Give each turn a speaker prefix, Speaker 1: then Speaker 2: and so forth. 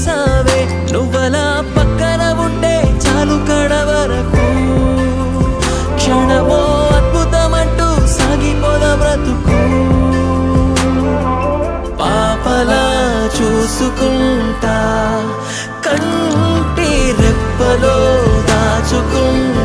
Speaker 1: రాసావే నువ్వలా పక్కన ఉంటే చాలు కడవరకు క్షణమో అద్భుతమంటూ సాగిపోద బ్రతుకు పాపలా చూసుకుంటా కంటి రెప్పలో దాచుకుంటా